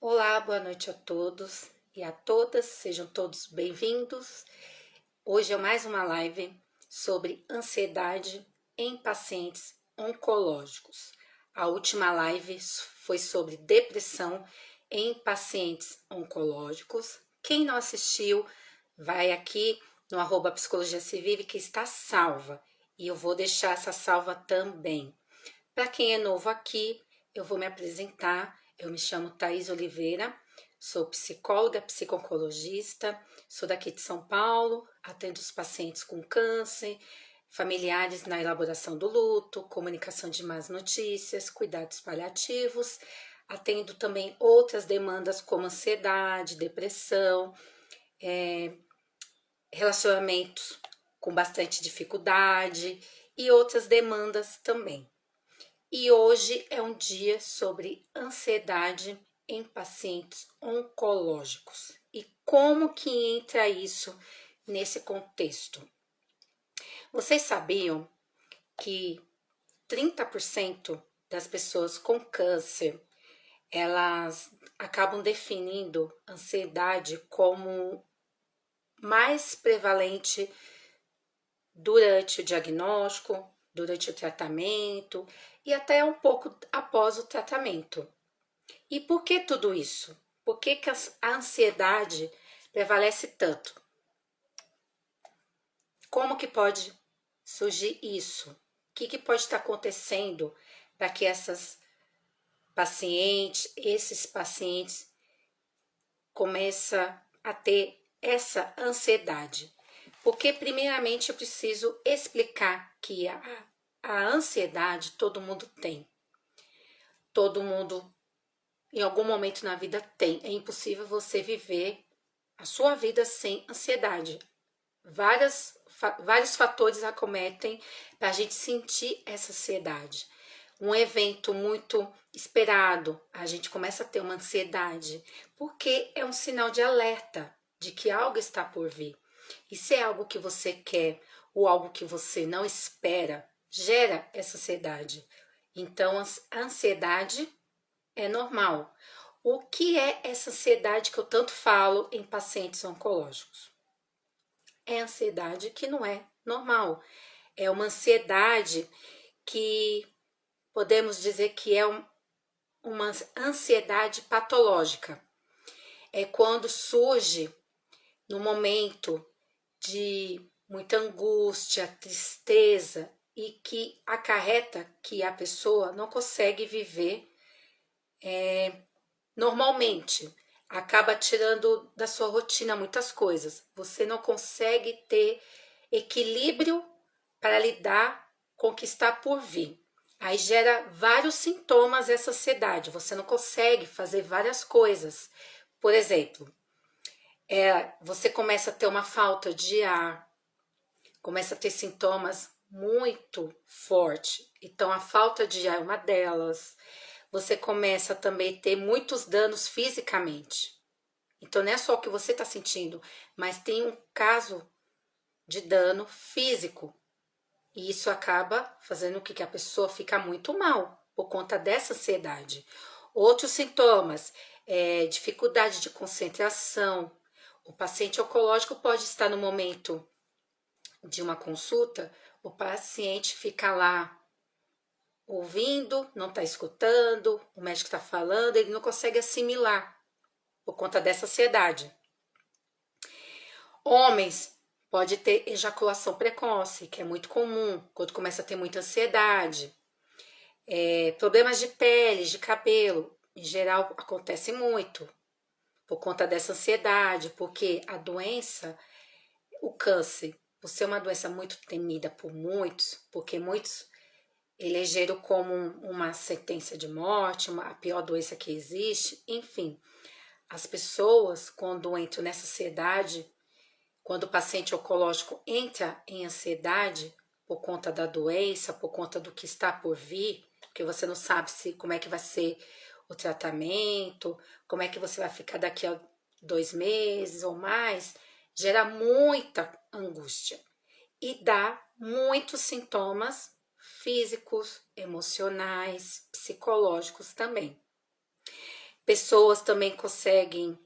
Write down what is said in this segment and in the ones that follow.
Olá, boa noite a todos e a todas, sejam todos bem-vindos. Hoje é mais uma live sobre ansiedade em pacientes oncológicos. A última live foi sobre depressão em pacientes oncológicos. Quem não assistiu, vai aqui no @psicologia se vive que está salva e eu vou deixar essa salva também. Para quem é novo aqui, eu vou me apresentar. Eu me chamo Thaís Oliveira, sou psicóloga, psico-oncologista, sou daqui de São Paulo, atendo os pacientes com câncer, familiares na elaboração do luto, comunicação de más notícias, cuidados paliativos, atendo também outras demandas como ansiedade, depressão, relacionamentos com bastante dificuldade e outras demandas também. E hoje é um dia sobre ansiedade em pacientes oncológicos e como que entra isso nesse contexto. Vocês sabiam que 30% das pessoas com câncer, elas acabam definindo ansiedade como mais prevalente durante o diagnóstico, durante o tratamento e até um pouco após o tratamento. E por que tudo isso? Por que a ansiedade prevalece tanto? Como que pode surgir isso? O que pode estar acontecendo para que esses pacientes comecem a ter essa ansiedade? Porque primeiramente eu preciso explicar que a ansiedade todo mundo tem. Todo mundo, em algum momento na vida, tem. É impossível você viver a sua vida sem ansiedade. Vários fatores acometem para a gente sentir essa ansiedade. Um evento muito esperado, a gente começa a ter uma ansiedade, porque é um sinal de alerta de que algo está por vir. E se é algo que você quer ou algo que você não espera, gera essa ansiedade. Então, a ansiedade é normal. O que é essa ansiedade que eu tanto falo em pacientes oncológicos? É ansiedade que não é normal. É uma ansiedade que podemos dizer que é uma ansiedade patológica. É quando surge no momento de muita angústia, tristeza e que acarreta que a pessoa não consegue viver normalmente. Acaba tirando da sua rotina muitas coisas. Você não consegue ter equilíbrio para lidar com o que está por vir. Aí gera vários sintomas essa ansiedade. Você não consegue fazer várias coisas. Por exemplo, você começa a ter uma falta de ar, começa a ter sintomas muito fortes. Então, a falta de ar é uma delas. Você começa também a ter muitos danos fisicamente. Então, não é só o que você está sentindo, mas tem um caso de dano físico. E isso acaba fazendo com que a pessoa fique muito mal por conta dessa ansiedade. Outros sintomas, dificuldade de concentração. O paciente oncológico pode estar no momento de uma consulta, o paciente fica lá ouvindo, não está escutando, o médico está falando, ele não consegue assimilar por conta dessa ansiedade. Homens pode ter ejaculação precoce, que é muito comum quando começa a ter muita ansiedade. Problemas de pele, de cabelo, em geral acontece muito por conta dessa ansiedade, porque a doença, o câncer, por ser uma doença muito temida por muitos, porque muitos elegeram como uma sentença de morte, a pior doença que existe, enfim. As pessoas, quando entram nessa ansiedade, quando o paciente oncológico entra em ansiedade por conta da doença, por conta do que está por vir, porque você não sabe como é que vai ser o tratamento, como é que você vai ficar daqui a 2 meses ou mais, gera muita angústia e dá muitos sintomas físicos, emocionais, psicológicos também. Pessoas também conseguem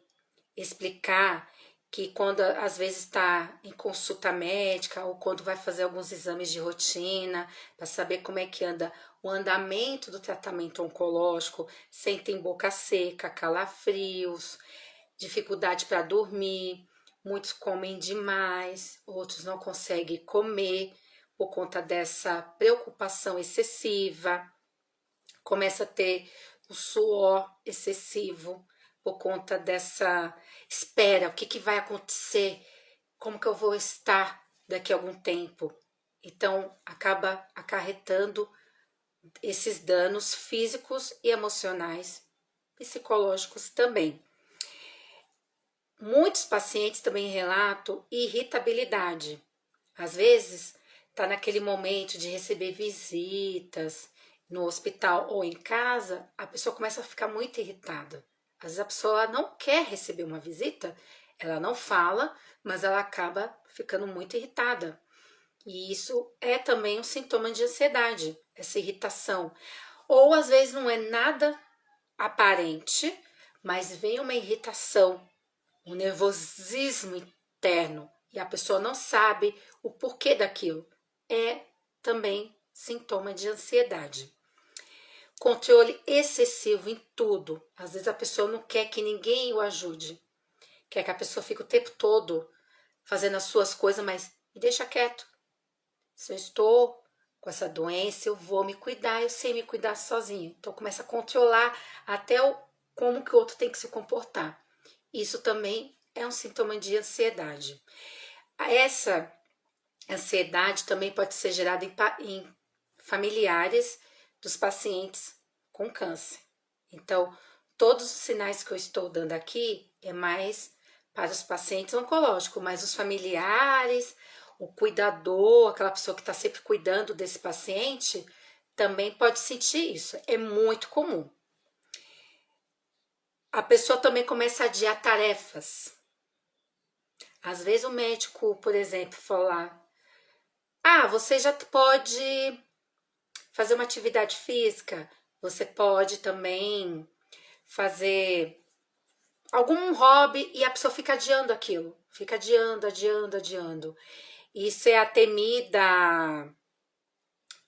explicar que quando às vezes está em consulta médica ou quando vai fazer alguns exames de rotina para saber como é que anda o andamento do tratamento oncológico, sentem boca seca, calafrios, dificuldade para dormir, muitos comem demais, outros não conseguem comer por conta dessa preocupação excessiva, começa a ter o suor excessivo por conta dessa espera, o que vai acontecer, como que eu vou estar daqui a algum tempo. Então, acaba acarretando esses danos físicos e emocionais, psicológicos também. Muitos pacientes também relatam irritabilidade. Às vezes, está naquele momento de receber visitas no hospital ou em casa, a pessoa começa a ficar muito irritada. Às vezes a pessoa não quer receber uma visita, ela não fala, mas ela acaba ficando muito irritada. E isso é também um sintoma de ansiedade, essa irritação. Ou às vezes não é nada aparente, mas vem uma irritação, um nervosismo interno e a pessoa não sabe o porquê daquilo. É também sintoma de ansiedade. Controle excessivo em tudo. Às vezes a pessoa não quer que ninguém o ajude. Quer que a pessoa fique o tempo todo fazendo as suas coisas, mas me deixa quieto. Se eu estou com essa doença, eu vou me cuidar, eu sei me cuidar sozinha. Então começa a controlar até como que o outro tem que se comportar. Isso também é um sintoma de ansiedade. Essa ansiedade também pode ser gerada em familiares dos pacientes com câncer. Então, todos os sinais que eu estou dando aqui é mais para os pacientes oncológicos, mas os familiares, o cuidador, aquela pessoa que está sempre cuidando desse paciente, também pode sentir isso. É muito comum. A pessoa também começa a adiar tarefas. Às vezes o médico, por exemplo, falar: você já pode fazer uma atividade física, você pode também fazer algum hobby, e a pessoa fica adiando aquilo, fica adiando. Isso é a temida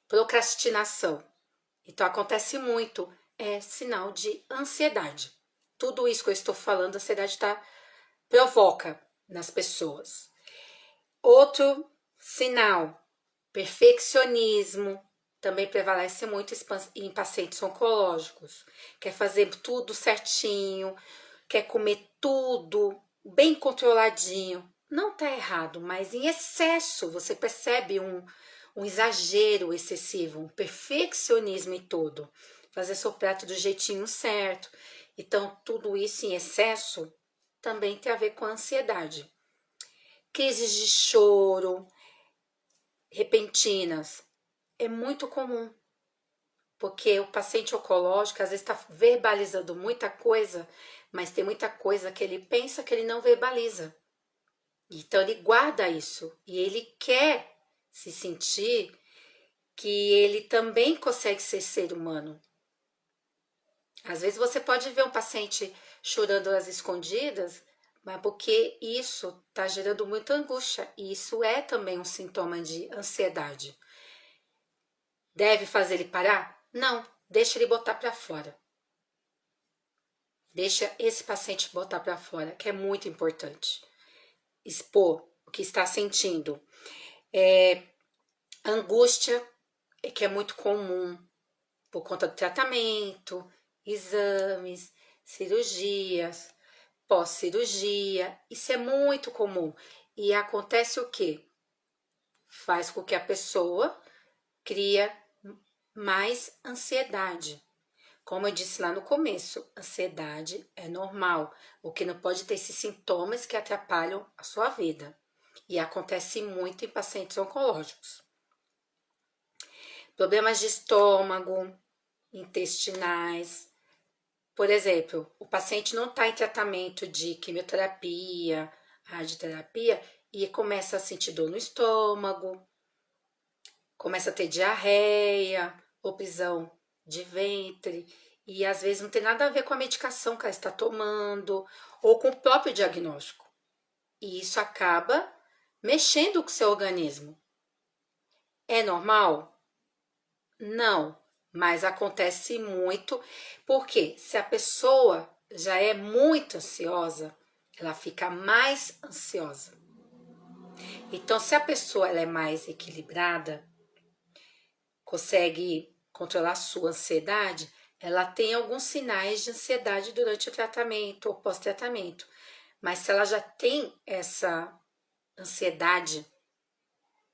procrastinação. Então acontece muito, é sinal de ansiedade. Tudo isso que eu estou falando, a ansiedade provoca nas pessoas. Outro sinal, perfeccionismo, também prevalece muito em pacientes oncológicos. Quer fazer tudo certinho, quer comer tudo bem controladinho. Não está errado, mas em excesso você percebe um exagero excessivo, um perfeccionismo em tudo. Fazer seu prato do jeitinho certo. Então, tudo isso em excesso também tem a ver com a ansiedade. Crises de choro repentinas é muito comum, porque o paciente oncológico às vezes está verbalizando muita coisa, mas tem muita coisa que ele pensa que ele não verbaliza. Então ele guarda isso e ele quer se sentir que ele também consegue ser ser humano. Às vezes você pode ver um paciente chorando às escondidas, mas porque isso está gerando muita angústia, e isso é também um sintoma de ansiedade. Deve fazer ele parar? Não, deixa ele botar para fora. Deixa esse paciente botar para fora, que é muito importante. Expor o que está sentindo. Angústia, que é muito comum por conta do tratamento, exames, cirurgias, pós-cirurgia. Isso é muito comum. E acontece o quê? Faz com que a pessoa cria mais ansiedade. Como eu disse lá no começo, ansiedade é normal. O que não pode ter esses sintomas que atrapalham a sua vida. E acontece muito em pacientes oncológicos. Problemas de estômago, intestinais. Por exemplo, o paciente não está em tratamento de quimioterapia, radioterapia, e começa a sentir dor no estômago, começa a ter diarreia ou prisão de ventre. E às vezes não tem nada a ver com a medicação que ela está tomando ou com o próprio diagnóstico. E isso acaba mexendo com o seu organismo. É normal? Não, mas acontece muito, porque se a pessoa já é muito ansiosa, ela fica mais ansiosa. Então, se a pessoa ela é mais equilibrada, consegue controlar a sua ansiedade, ela tem alguns sinais de ansiedade durante o tratamento ou pós-tratamento. Mas se ela já tem essa ansiedade,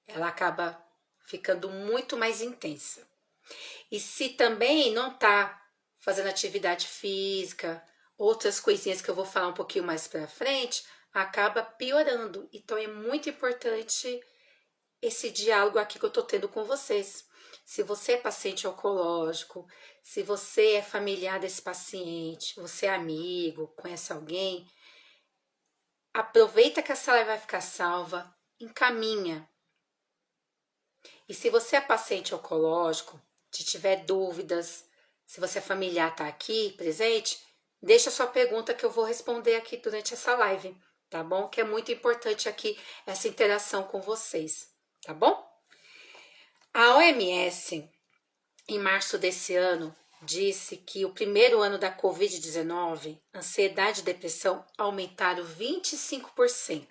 ela acaba ficando muito mais intensa. E se também não está fazendo atividade física, outras coisinhas que eu vou falar um pouquinho mais para frente, acaba piorando. Então é muito importante esse diálogo aqui que eu estou tendo com vocês. Se você é paciente oncológico, se você é familiar desse paciente, você é amigo, conhece alguém, aproveita que essa live vai ficar salva, encaminha. E se você é paciente oncológico, se tiver dúvidas, se você é familiar, está aqui presente, deixa sua pergunta que eu vou responder aqui durante essa live, tá bom? Que é muito importante aqui essa interação com vocês, tá bom? A OMS, em março desse ano, disse que o primeiro ano da Covid-19, ansiedade e depressão aumentaram 25%.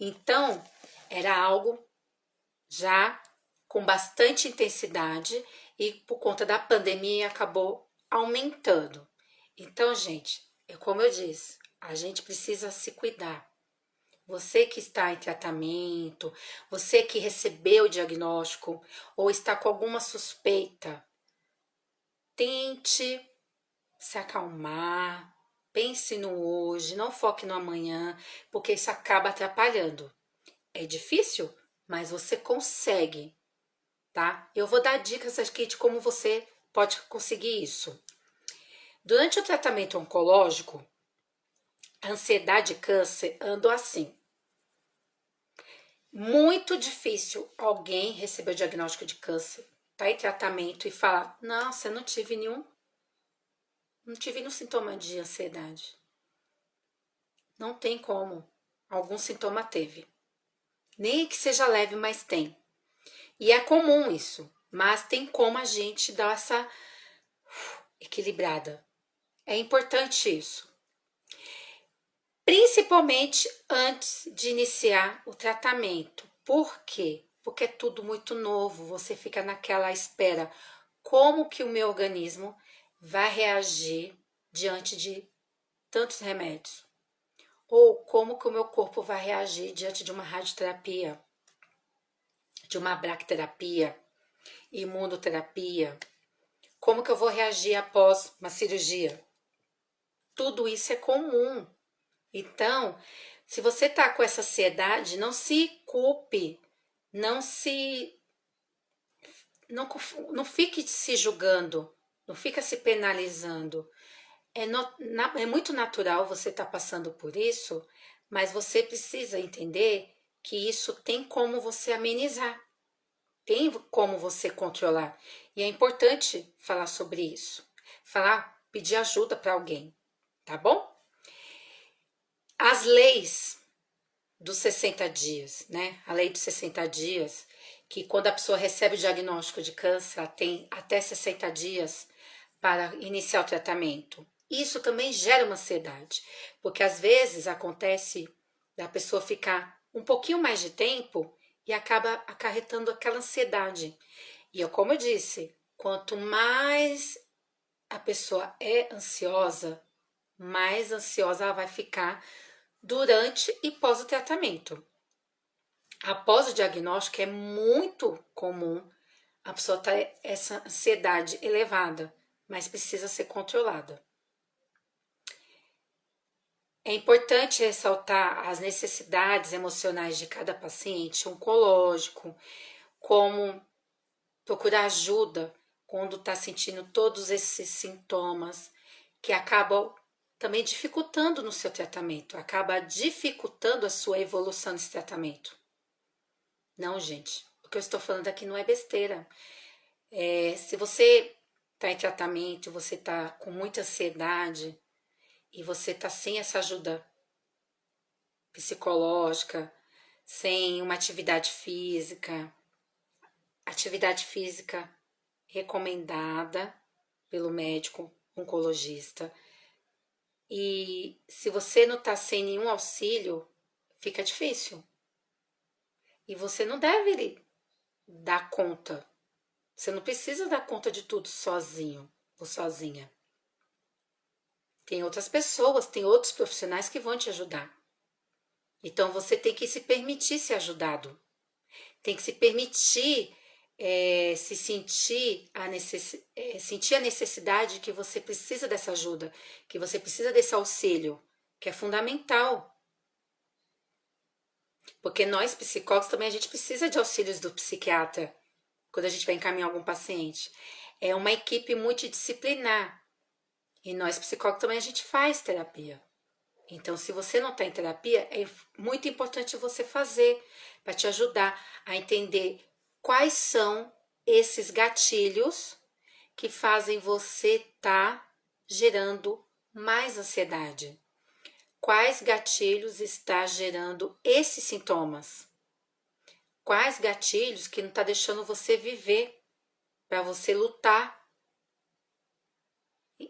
Então, era algo já com bastante intensidade e por conta da pandemia acabou aumentando. Então, gente, como eu disse, a gente precisa se cuidar. Você que está em tratamento, você que recebeu o diagnóstico ou está com alguma suspeita, tente se acalmar, pense no hoje, não foque no amanhã, porque isso acaba atrapalhando. É difícil, mas você consegue, tá? Eu vou dar dicas aqui de como você pode conseguir isso. Durante o tratamento oncológico, a ansiedade e câncer andam assim. Muito difícil alguém receber o diagnóstico de câncer, tá em tratamento e falar: nossa, eu não tive nenhum sintoma de ansiedade. Não tem como. Algum sintoma teve. Nem que seja leve, mas tem. E é comum isso, mas tem como a gente dar essa equilibrada. É importante isso. Principalmente antes de iniciar o tratamento. Por quê? Porque é tudo muito novo, você fica naquela espera. Como que o meu organismo vai reagir diante de tantos remédios? Ou como que o meu corpo vai reagir diante de uma radioterapia, de uma bracterapia, imunoterapia? Como que eu vou reagir após uma cirurgia? Tudo isso é comum. Então, se você tá com essa ansiedade, não se culpe, não fique se julgando, não fica se penalizando. É muito natural você estar passando por isso, mas você precisa entender que isso tem como você amenizar, tem como você controlar. E é importante falar sobre isso, pedir ajuda para alguém, tá bom? As leis dos 60 dias, né? A lei dos 60 dias, que quando a pessoa recebe o diagnóstico de câncer, ela tem até 60 dias para iniciar o tratamento. Isso também gera uma ansiedade, porque às vezes acontece da pessoa ficar um pouquinho mais de tempo e acaba acarretando aquela ansiedade. E como eu disse, quanto mais a pessoa é ansiosa, mais ansiosa ela vai ficar durante e pós o tratamento. Após o diagnóstico, é muito comum a pessoa ter essa ansiedade elevada, mas precisa ser controlada. É importante ressaltar as necessidades emocionais de cada paciente oncológico, como procurar ajuda quando está sentindo todos esses sintomas que acabam também dificultando no seu tratamento, acaba dificultando a sua evolução nesse tratamento. Não, gente, o que eu estou falando aqui não é besteira. Se você está em tratamento, você está com muita ansiedade e você está sem essa ajuda psicológica, sem uma atividade física recomendada pelo médico oncologista. E se você não está sem nenhum auxílio, fica difícil. E você não deve dar conta. Você não precisa dar conta de tudo sozinho ou sozinha. Tem outras pessoas, tem outros profissionais que vão te ajudar. Então você tem que se permitir ser ajudado. Tem que se permitir se sentir sentir a necessidade de que você precisa dessa ajuda, que você precisa desse auxílio, que é fundamental. Porque nós, psicólogos, também a gente precisa de auxílios do psiquiatra quando a gente vai encaminhar algum paciente. É uma equipe multidisciplinar. E nós, psicólogos, também a gente faz terapia. Então, se você não está em terapia, é muito importante você fazer para te ajudar a entender quais são esses gatilhos que fazem você estar gerando mais ansiedade. Quais gatilhos está gerando esses sintomas? Quais gatilhos que não está deixando você viver, para você lutar?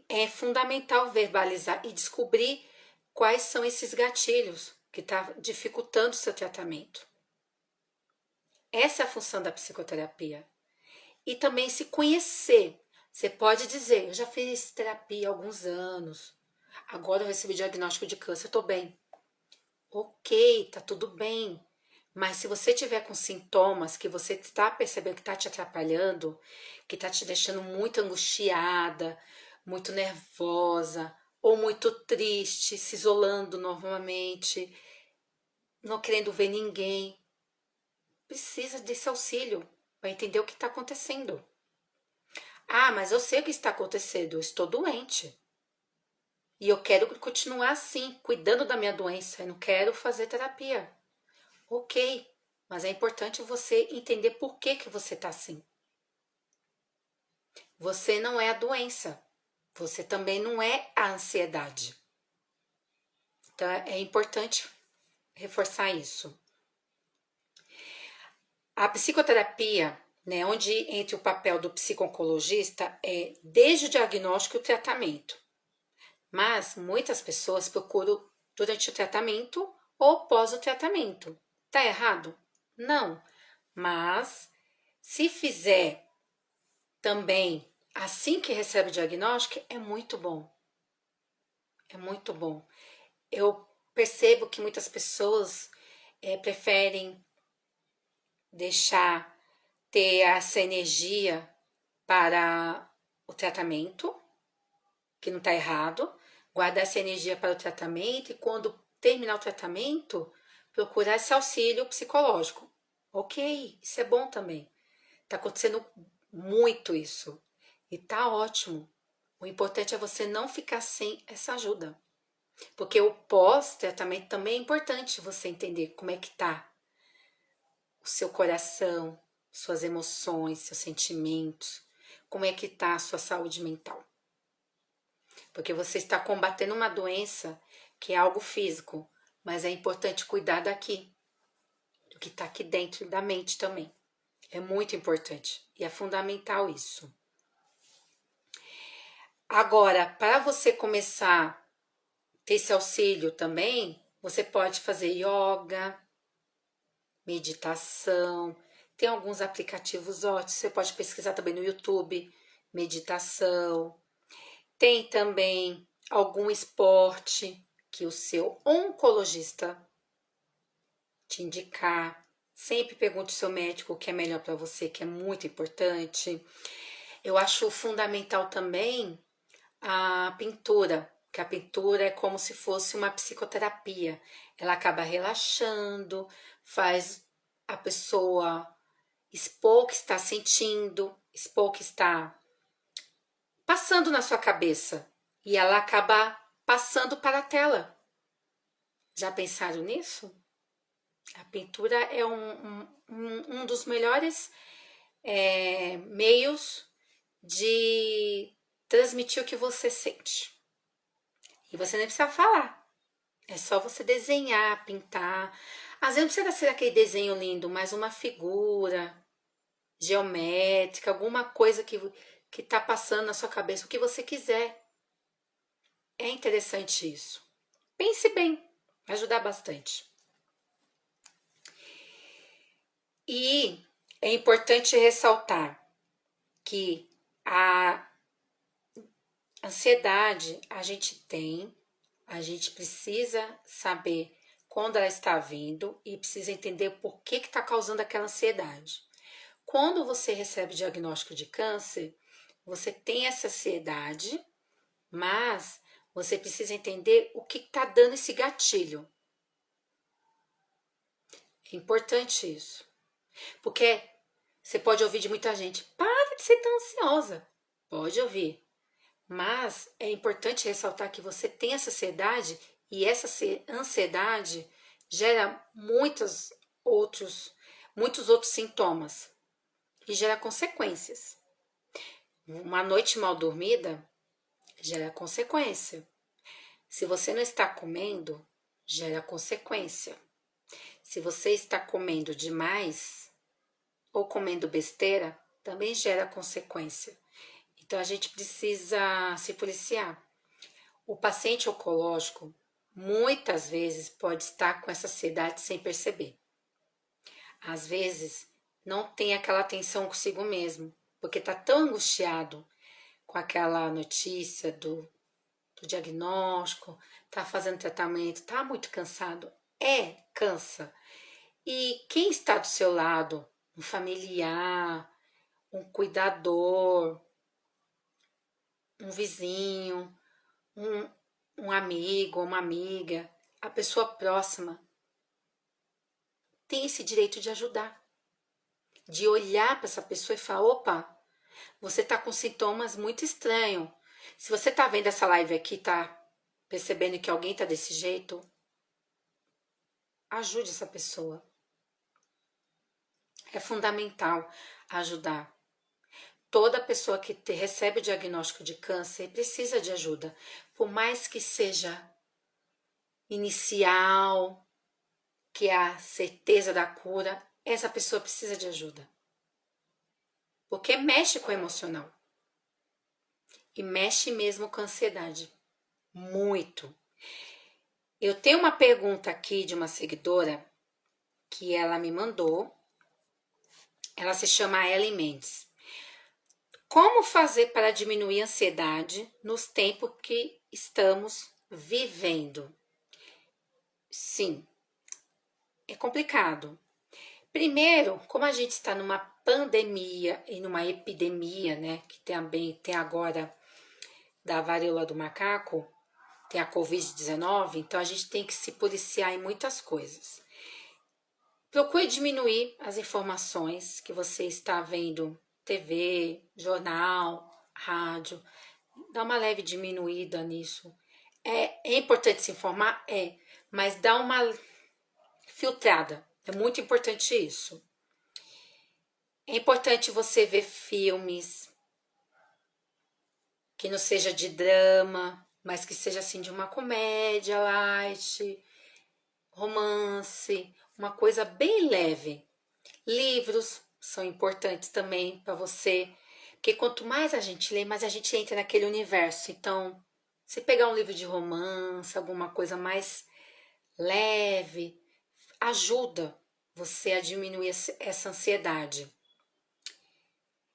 É fundamental verbalizar e descobrir quais são esses gatilhos que estão dificultando o seu tratamento. Essa é a função da psicoterapia. E também se conhecer. Você pode dizer, eu já fiz terapia há alguns anos, agora eu recebi diagnóstico de câncer, eu estou bem. Ok, tá tudo bem. Mas se você tiver com sintomas que você está percebendo que está te atrapalhando, que está te deixando muito angustiada, muito nervosa, ou muito triste, se isolando novamente, não querendo ver ninguém, precisa desse auxílio para entender o que está acontecendo. Ah, mas eu sei o que está acontecendo, eu estou doente. E eu quero continuar assim, cuidando da minha doença, eu não quero fazer terapia. Ok, mas é importante você entender por que você está assim. Você não é a doença, você também não é a ansiedade. Então é importante reforçar isso. A psicoterapia, né, onde entra o papel do psico-oncologista, é desde o diagnóstico e o tratamento. Mas muitas pessoas procuram durante o tratamento ou pós o tratamento. Tá errado? Não. Mas se fizer também assim que recebe o diagnóstico, é muito bom. É muito bom. Eu percebo que muitas pessoas preferem deixar ter essa energia para o tratamento, que não está errado, guardar essa energia para o tratamento e quando terminar o tratamento, procurar esse auxílio psicológico. Ok, isso é bom também. Está acontecendo muito isso e tá ótimo. O importante é você não ficar sem essa ajuda. Porque o pós-tratamento também é importante você entender como é que tá o seu coração, suas emoções, seus sentimentos, como é que tá a sua saúde mental. Porque você está combatendo uma doença que é algo físico, mas é importante cuidar daqui, do que está aqui dentro da mente também. É muito importante e é fundamental isso. Agora, para você começar a ter esse auxílio também, você pode fazer yoga, meditação. Tem alguns aplicativos ótimos, você pode pesquisar também no YouTube, meditação. Tem também algum esporte que o seu oncologista te indicar. Sempre pergunte ao seu médico o que é melhor para você, que é muito importante. Eu acho fundamental também a pintura, que a pintura é como se fosse uma psicoterapia. Ela acaba relaxando, faz a pessoa expor o que está sentindo, expor o que está passando na sua cabeça. E ela acaba passando para a tela. Já pensaram nisso? A pintura é um dos melhores meios de transmitir o que você sente. E você nem precisa falar. É só você desenhar, pintar. Às vezes não precisa ser aquele desenho lindo, mas uma figura geométrica, alguma coisa que tá passando na sua cabeça, o que você quiser. É interessante isso. Pense bem, vai ajudar bastante. E é importante ressaltar que a ansiedade a gente precisa saber quando ela está vindo e precisa entender por que está causando aquela ansiedade. Quando você recebe o diagnóstico de câncer, você tem essa ansiedade, mas você precisa entender o que está dando esse gatilho. É importante isso. Porque você pode ouvir de muita gente, para de ser tão ansiosa. Pode ouvir. Mas é importante ressaltar que você tem essa ansiedade e essa ansiedade gera muitos outros sintomas e gera consequências. Uma noite mal dormida gera consequência. Se você não está comendo, gera consequência. Se você está comendo demais ou comendo besteira, também gera consequência. Então a gente precisa se policiar. O paciente oncológico muitas vezes pode estar com essa ansiedade sem perceber. Às vezes não tem aquela atenção consigo mesmo, porque está tão angustiado com aquela notícia do diagnóstico, está fazendo tratamento, está muito cansado. Cansa. E quem está do seu lado, um familiar, um cuidador, um vizinho, um amigo, uma amiga, a pessoa próxima, tem esse direito de ajudar, de olhar para essa pessoa e falar, opa, você está com sintomas muito estranhos. Se você está vendo essa live aqui, está percebendo que alguém está desse jeito, ajude essa pessoa. É fundamental ajudar. Toda pessoa que recebe o diagnóstico de câncer precisa de ajuda, por mais que seja inicial, que é a certeza da cura, essa pessoa precisa de ajuda. Porque mexe com o emocional. E mexe mesmo com a ansiedade. Muito. Eu tenho uma pergunta aqui de uma seguidora que ela me mandou. Ela se chama Ellen Mendes. Como fazer para diminuir a ansiedade nos tempos que estamos vivendo? Sim, é complicado. Primeiro, como a gente está numa pandemia e numa epidemia, né, que também tem agora da varíola do macaco, tem a Covid-19, então a gente tem que se policiar em muitas coisas. Procure diminuir as informações que você está vendo, TV, jornal, rádio, dá uma leve diminuída nisso. É importante se informar? Mas dá uma filtrada, é muito importante isso. É importante você ver filmes que não seja de drama, mas que seja assim de uma comédia light, romance, uma coisa bem leve. Livros são importantes também para você, porque quanto mais a gente lê, mais a gente entra naquele universo. Então, se pegar um livro de romance, alguma coisa mais leve, ajuda você a diminuir essa ansiedade.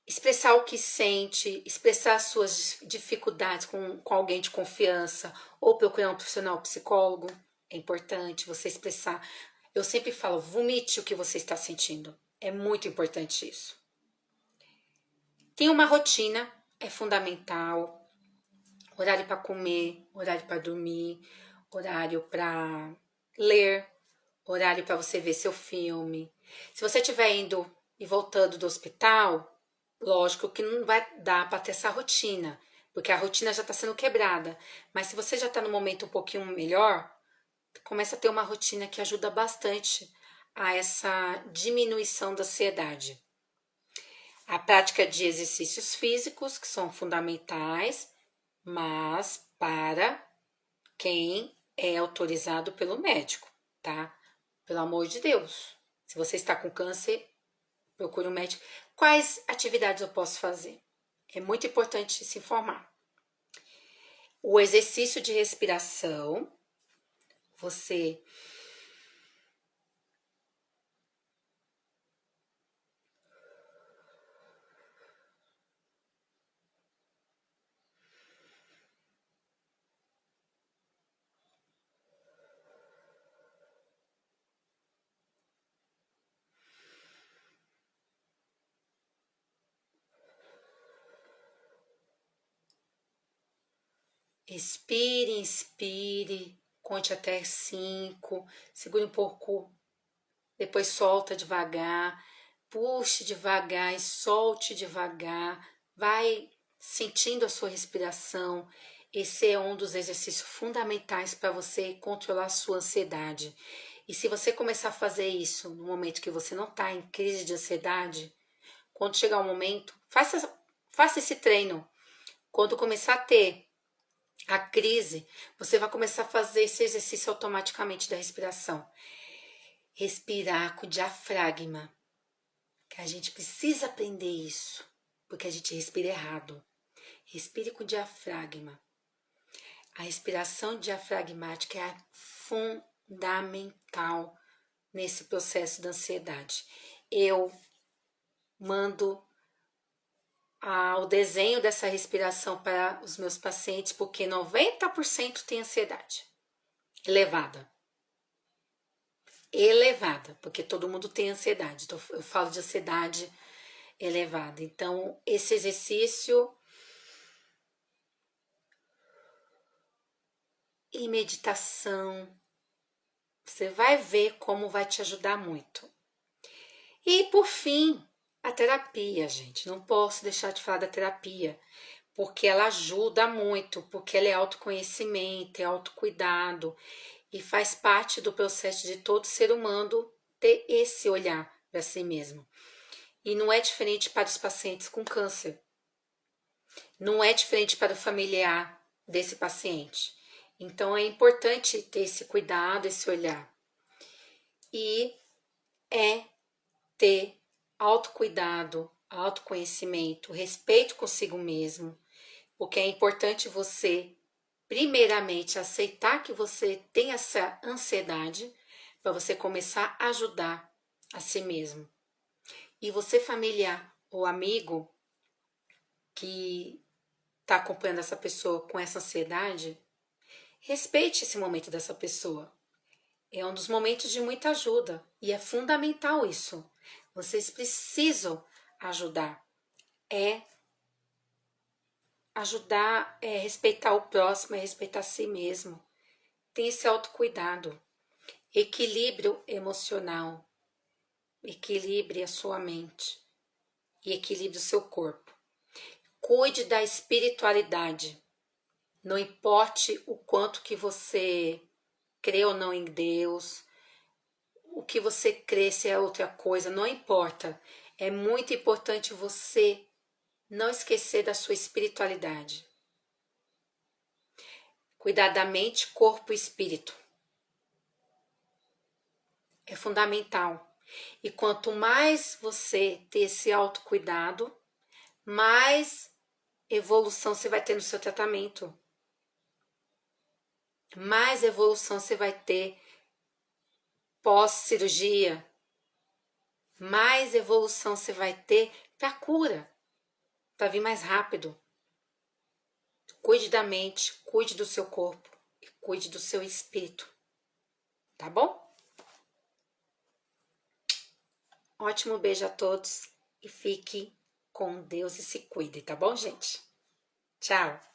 Expressar o que sente, expressar suas dificuldades com alguém de confiança ou procurar um profissional psicólogo. É importante você expressar. Eu sempre falo, vomite o que você está sentindo. É muito importante isso. Tem uma rotina, é fundamental. Horário para comer, horário para dormir, horário para ler, horário para você ver seu filme. Se você estiver indo e voltando do hospital, lógico que não vai dar para ter essa rotina, porque a rotina já está sendo quebrada. Mas se você já está no momento um pouquinho melhor, começa a ter uma rotina que ajuda bastante a essa diminuição da ansiedade. A prática de exercícios físicos, que são fundamentais, mas para quem é autorizado pelo médico, tá? Pelo amor de Deus. Se você está com câncer, procure um médico. Quais atividades eu posso fazer? É muito importante se informar. O exercício de respiração, você expire, inspire, conte até 5, segure um pouco, depois solta devagar, puxe devagar e solte devagar, vai sentindo a sua respiração. Esse é um dos exercícios fundamentais para você controlar a sua ansiedade. E se você começar a fazer isso no momento que você não está em crise de ansiedade, quando chegar o momento, faça esse treino. Quando começar a ter a crise, você vai começar a fazer esse exercício automaticamente da respiração. Respirar com o diafragma. Que a gente precisa aprender isso, porque a gente respira errado. Respire com o diafragma. A respiração diafragmática é fundamental nesse processo da ansiedade. Eu mando o desenho dessa respiração para os meus pacientes, porque 90% tem ansiedade elevada. Elevada, porque todo mundo tem ansiedade. Então, eu falo de ansiedade elevada. Então, esse exercício e meditação, você vai ver como vai te ajudar muito. E, por fim, a terapia, gente. Não posso deixar de falar da terapia, porque ela ajuda muito, porque ela é autoconhecimento, é autocuidado e faz parte do processo de todo ser humano ter esse olhar para si mesmo. E não é diferente para os pacientes com câncer. Não é diferente para o familiar desse paciente. Então é importante ter esse cuidado, esse olhar. E é ter autocuidado, autoconhecimento, respeito consigo mesmo, porque é importante você, primeiramente, aceitar que você tem essa ansiedade para você começar a ajudar a si mesmo. E você, familiar ou amigo que está acompanhando essa pessoa com essa ansiedade, respeite esse momento dessa pessoa. É um dos momentos de muita ajuda e é fundamental isso. Vocês precisam ajudar. Ajudar é respeitar o próximo, é respeitar a si mesmo. Tem esse autocuidado. Equilíbrio emocional. Equilibre a sua mente e equilibre o seu corpo. Cuide da espiritualidade. Não importe o quanto que você crê ou não em Deus, o que você crê se é outra coisa, não importa. É muito importante você não esquecer da sua espiritualidade. Cuidar da mente, corpo e espírito. É fundamental. E quanto mais você ter esse autocuidado, mais evolução você vai ter no seu tratamento. Mais evolução você vai ter pós-cirurgia. Mais evolução você vai ter para cura, para vir mais rápido. Cuide da mente, cuide do seu corpo e cuide do seu espírito. Tá bom? Ótimo beijo a todos e fique com Deus e se cuide, tá bom, gente? Tchau!